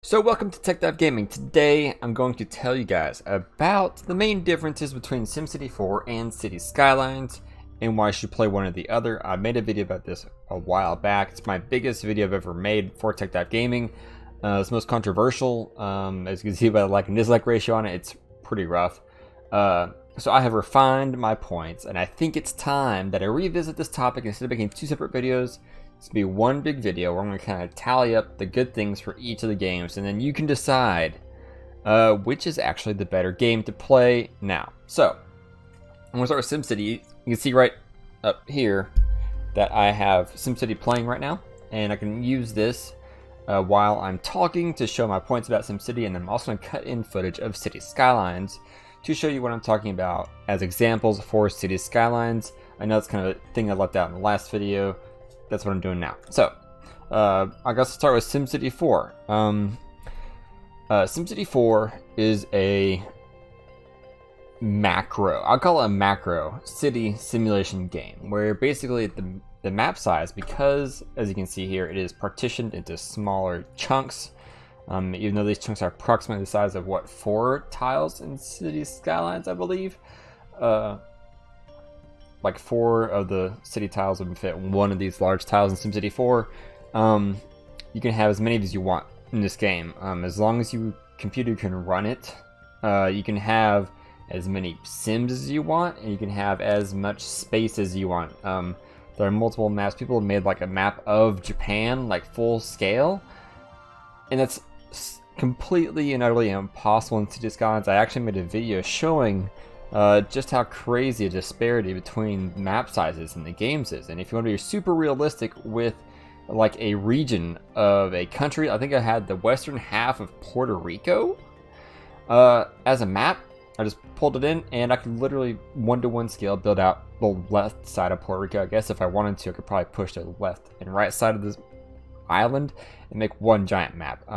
So welcome to Tech Dive Gaming. Today I'm going to tell you guys about the main differences between SimCity 4 and City Skylines and why you should play one or the other. I made a video about this a while back. It's my biggest video I've ever made for Tech Dive Gaming. It's most controversial. As you can see by the like and dislike ratio on it, it's pretty rough. So I have refined my points, and I think it's time that I revisit this topic instead of making two separate videos. It's going to be one big video where I'm going to kind of tally up the good things for each of the games, and then you can decide which is actually the better game to play now. So, I'm going to start with SimCity. You can see right up here that I have SimCity playing right now, and I can use this while I'm talking to show my points about SimCity, and then I'm also going to cut in footage of City Skylines to show you what I'm talking about as examples for City Skylines. I know it's kind of a thing I left out in the last video. That's what I'm doing now. So, I guess I'll start with SimCity 4. SimCity 4 is a macro, I'll call it a macro city simulation game, where basically the map size, because as you can see here, it is partitioned into smaller chunks, even though these chunks are approximately the size of what, 4 tiles in City Skylines, I believe. Like 4 of the city tiles would fit one of these large tiles in SimCity 4. You can have as many as you want in this game. As long as your computer can run it, you can have as many sims as you want, and you can have as much space as you want. There are multiple maps. People have made like a map of Japan, like full scale, and that's completely and utterly impossible in City Skylines. I actually made a video showing just how crazy a disparity between map sizes in the games is. And if you want to be super realistic with like a region of a country, I think I had the western half of Puerto Rico as a map. I just pulled it in, and I could literally 1-to-1 scale build out the left side of Puerto Rico. I guess if I wanted to, I could probably push the left and right side of this island and make one giant map.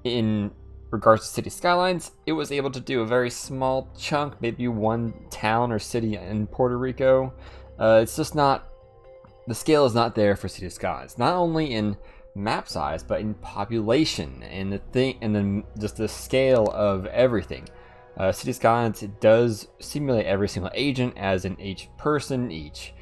In regards to City Skylines, it was able to do a very small chunk, maybe one town or city in Puerto Rico. It's just not, the scale is not there for City Skylines. Not only in map size, but in population and then just the scale of everything. City Skylines, it does simulate every single agent as in each person, each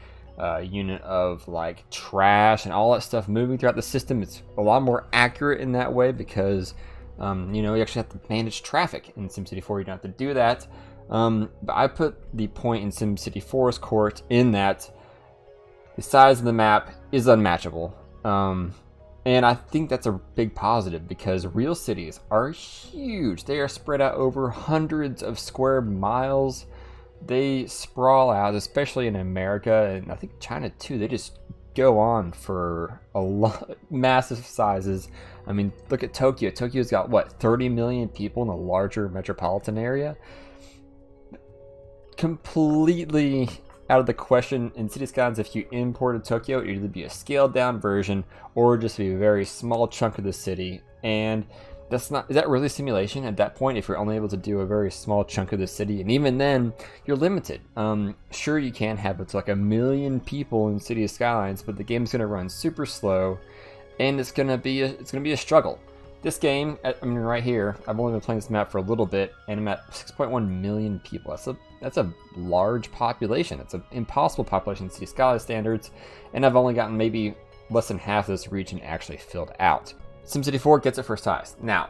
unit of like trash and all that stuff moving throughout the system. It's a lot more accurate in that way because you know, you actually have to manage traffic in SimCity 4. You don't have to do that. But I put the point in SimCity 4's court in that the size of the map is unmatchable. And I think that's a big positive because real cities are huge. They are spread out over hundreds of square miles. They sprawl out, especially in America, and I think China too. They just go on for a lot, massive sizes. I mean, look at Tokyo. Tokyo's got what, 30 million people in a larger metropolitan area. Completely out of the question in City Skylines. If you imported Tokyo, it would either be a scaled down version or just be a very small chunk of the city. And that's not, is that really simulation at that point if you're only able to do a very small chunk of the city? And even then, you're limited. Sure, you can have it's like 1 million people in City Skylines, but the game's gonna run super slow, and it's gonna be a struggle. This game, I mean, right here, I've only been playing this map for a little bit, and I'm at 6.1 million people. That's a large population. It's an impossible population in City Skylines standards, and I've only gotten maybe less than half of this region actually filled out. SimCity 4 gets it for size. Now,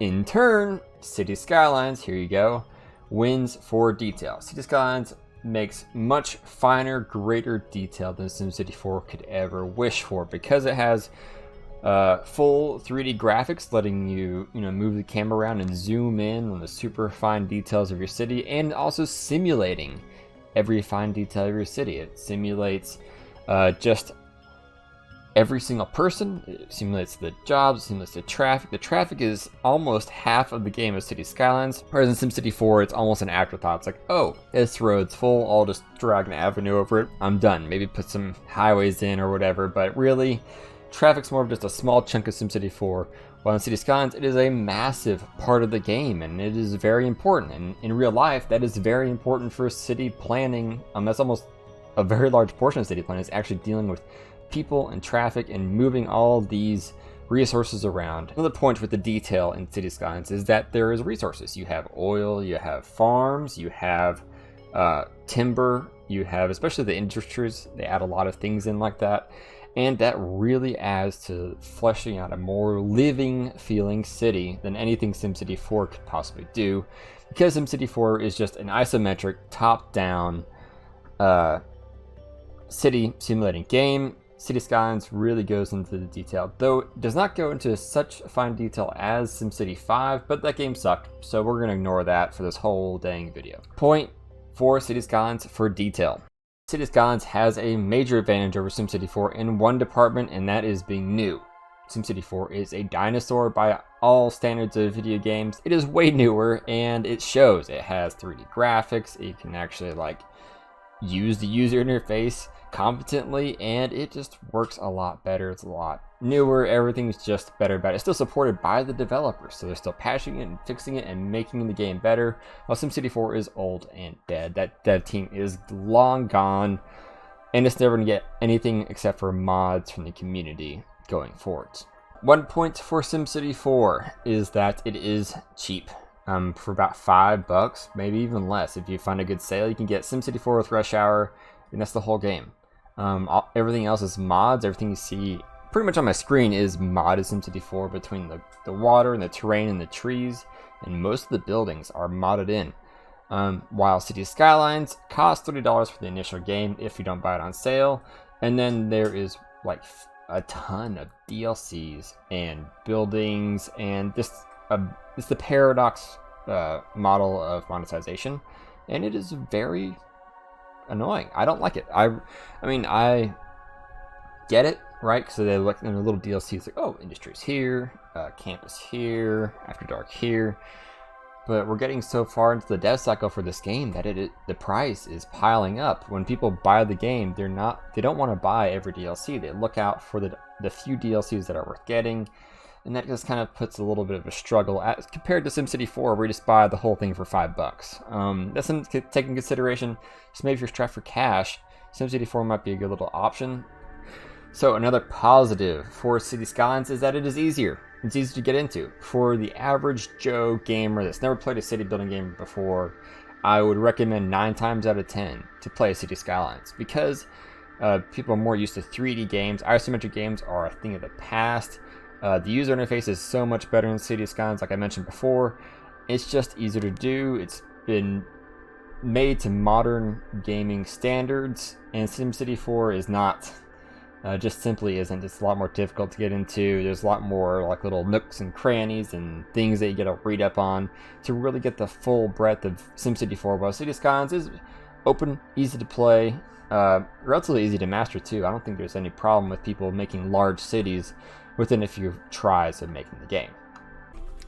in turn, City Skylines, here you go, wins for detail. City Skylines makes much finer, greater detail than SimCity 4 could ever wish for because it has full 3D graphics, letting you move the camera around and zoom in on the super fine details of your city, and also simulating every fine detail of your city. It simulates just every single person. It simulates the jobs, it simulates the traffic. The traffic is almost half of the game of City Skylines, whereas in SimCity 4, it's almost an afterthought. It's like, oh, this road's full, I'll just drag an avenue over it, I'm done. Maybe put some highways in or whatever, but really, traffic's more of just a small chunk of SimCity 4, while in City Skylines, it is a massive part of the game, and it is very important. And in real life, that is very important for city planning. That's almost a very large portion of city planning is actually dealing with people and traffic and moving all these resources around. Another point with the detail in City Skylines is that there is resources. You have oil, you have farms, you have timber, you have especially the industries. They add a lot of things in like that. And that really adds to fleshing out a more living feeling city than anything SimCity 4 could possibly do, because SimCity 4 is just an isometric top-down city simulating game. City Skylines really goes into the detail, though it does not go into such fine detail as SimCity 5, but that game sucked, so we're going to ignore that for this whole dang video. Point for City Skylines for detail. City Skylines has a major advantage over SimCity 4 in one department, and that is being new. SimCity 4 is a dinosaur by all standards of video games. It is way newer, and it shows. It has 3D graphics. You can actually use the user interface competently, and it just works a lot better. It's a lot newer. Everything's just better about it. It's still supported by the developers, so they're still patching it and fixing it and making the game better, while SimCity 4 is old and dead. That dev team is long gone, and it's never going to get anything except for mods from the community going forward. One point for SimCity 4 is that it is cheap. For about $5, maybe even less. If you find a good sale, you can get SimCity 4 with Rush Hour, and that's the whole game. Everything else is mods. Everything you see pretty much on my screen is modded SimCity 4 between the water and the terrain and the trees, and most of the buildings are modded in. While City Skylines costs $30 for the initial game if you don't buy it on sale, and then there is a ton of DLCs and buildings, and it's the paradox model of monetization, and it is very annoying. I don't like it. I mean, I get it, right? So they look in a little DLC. It's like, oh, industries here, campus here, after dark here. But we're getting so far into the dev cycle for this game that the price is piling up. When people buy the game, they don't want to buy every DLC. They look out for the few DLCs that are worth getting. And that just kind of puts a little bit of a struggle as compared to SimCity 4, where you just buy the whole thing for $5. That's something to take in consideration. So maybe if you're strapped for cash, SimCity 4 might be a good little option. So another positive for City Skylines is that it is easier. It's easy to get into. For the average Joe gamer that's never played a city building game before, I would recommend 9 times out of 10 to play City Skylines, because people are more used to 3D games. Isometric games are a thing of the past. The user interface is so much better in City Skylines, like I mentioned before. It's just easier to do. It's been made to modern gaming standards, and SimCity 4 is not. Just simply isn't. It's a lot more difficult to get into. There's a lot more little nooks and crannies and things that you gotta read up on to really get the full breadth of SimCity 4. While City Skylines is open, easy to play, relatively easy to master too. I don't think there's any problem with people making large cities within a few tries of making the game.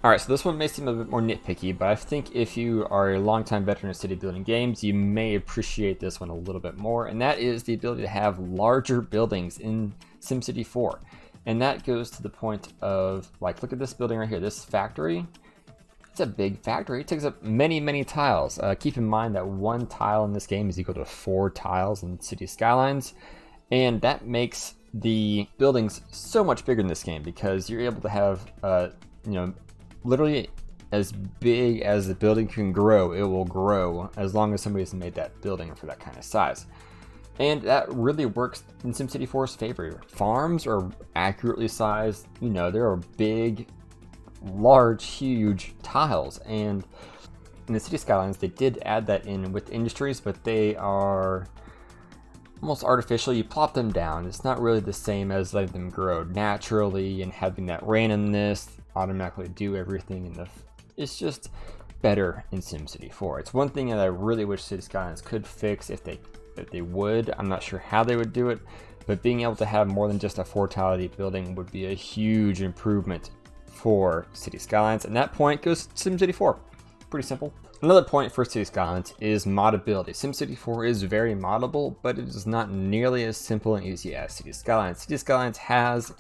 Alright, so this one may seem a bit more nitpicky, but I think if you are a longtime veteran of city building games, you may appreciate this one a little bit more, and that is the ability to have larger buildings in SimCity 4. And that goes to the point of, look at this building right here, this factory. It's a big factory. It takes up many, many tiles. Keep in mind that one tile in this game is equal to 4 tiles in City Skylines, and that makes the buildings so much bigger in this game, because you're able to have literally as big as the building can grow, it will grow as long as somebody's made that building for that kind of size. And that really works in SimCity 4's favor. Farms are accurately sized. There are big, large, huge tiles, and in the City Skylines they did add that in with industries, but they are almost artificial. You plop them down. It's not really the same as letting them grow naturally and having that randomness automatically do everything. It's just better in SimCity 4. It's one thing that I really wish City Skylines could fix if they would. I'm not sure how they would do it, but being able to have more than just a 4-tile building would be a huge improvement for City Skylines, and that point goes to SimCity 4. Pretty simple. Another point for City Skylines is moddability. SimCity 4 is very moddable, but it is not nearly as simple and easy as City Skylines. City Skylines has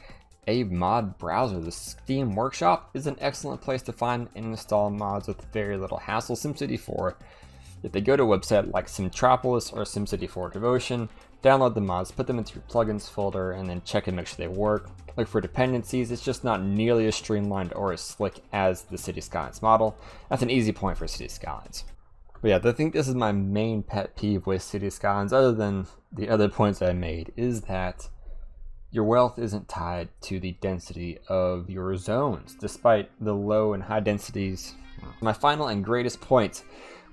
a mod browser. The Steam Workshop is an excellent place to find and install mods with very little hassle. SimCity 4, if they go to a website like Simtropolis or SimCity 4 Devotion, download the mods, put them into your plugins folder, and then check and make sure they work. Look for dependencies. It's just not nearly as streamlined or as slick as the City Skylines model. That's an easy point for City Skylines. But yeah, I think this is my main pet peeve with City Skylines, other than the other points I made, is that your wealth isn't tied to the density of your zones, despite the low and high densities. My final and greatest point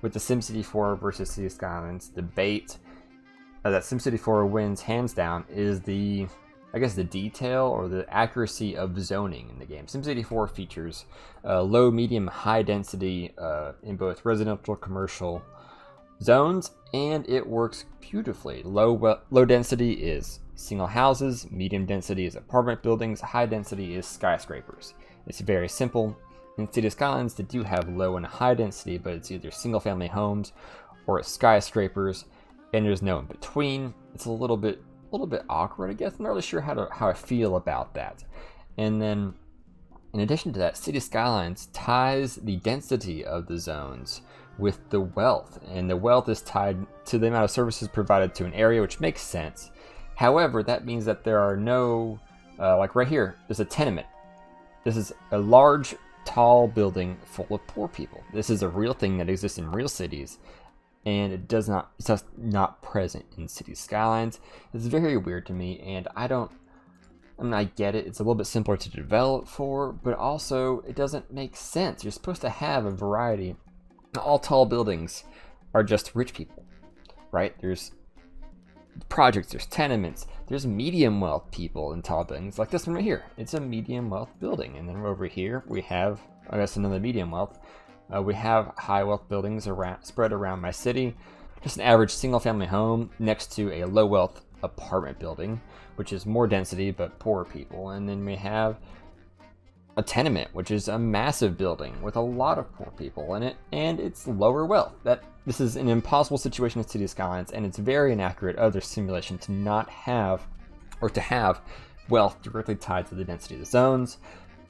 with the SimCity 4 versus City Skylines debate that SimCity 4 wins hands down is the detail or the accuracy of zoning in the game. SimCity 4 features low, medium, high density in both residential, commercial zones, and it works beautifully. Low density is single houses, medium density is apartment buildings, high density is skyscrapers. It's very simple. In City Skylines, they do have low and high density, but it's either single family homes or it's skyscrapers, and there's no in between. It's a little bit awkward, I guess. I'm not really sure how I feel about that. And then, in addition to that, City Skylines ties the density of the zones with the wealth, and the wealth is tied to the amount of services provided to an area, which makes sense. However, that means that there are no, like right here, there's a tenement. This is a large, tall building full of poor people. This is a real thing that exists in real cities, and it's just not present in City Skylines. It's very weird to me, and I get it. It's a little bit simpler to develop for, but also it doesn't make sense. You're supposed to have a variety. All tall buildings are just rich people, right? There's projects, there's tenements, there's medium wealth people in tall buildings, like this one right here. It's a medium wealth building, and then over here we have, I guess, another medium wealth. We have high wealth buildings spread around my city. Just an average single family home next to a low wealth apartment building, which is more density but poorer people. And then we have a tenement, which is a massive building with a lot of poor people in it, and it's lower wealth. This is an impossible situation in City Skylines, and it's very inaccurate of their simulation to not have, or to have, wealth directly tied to the density of the zones.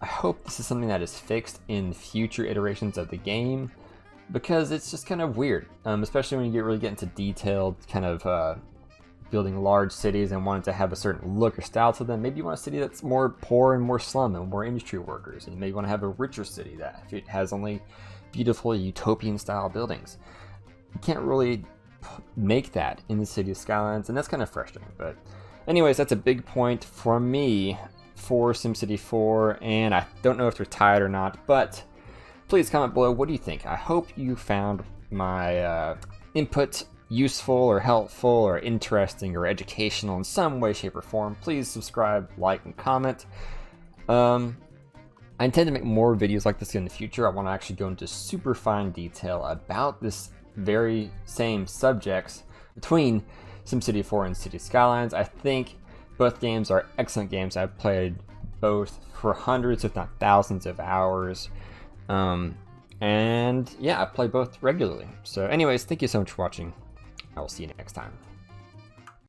I hope this is something that is fixed in future iterations of the game, because it's just kind of weird, especially when you really get into detailed kind of building large cities and wanting to have a certain look or style to them. Maybe you want a city that's more poor and more slum and more industry workers, and you maybe want to have a richer city that has only beautiful utopian style buildings. You can't really make that in the City Skylines, and that's kind of frustrating. But anyways, that's a big point from me for SimCity 4, and I don't know if they're tied or not, but please comment below. What do you think? I hope you found my input useful or helpful or interesting or educational in some way, shape, or form. Please subscribe, like, and comment. I intend to make more videos like this in the future. I want to actually go into super fine detail about this very same subjects between SimCity 4 and City Skylines. I think both games are excellent games. I've played both for hundreds, if not thousands of hours. And yeah, I play both regularly. So anyways, thank you so much for watching. I will see you next time.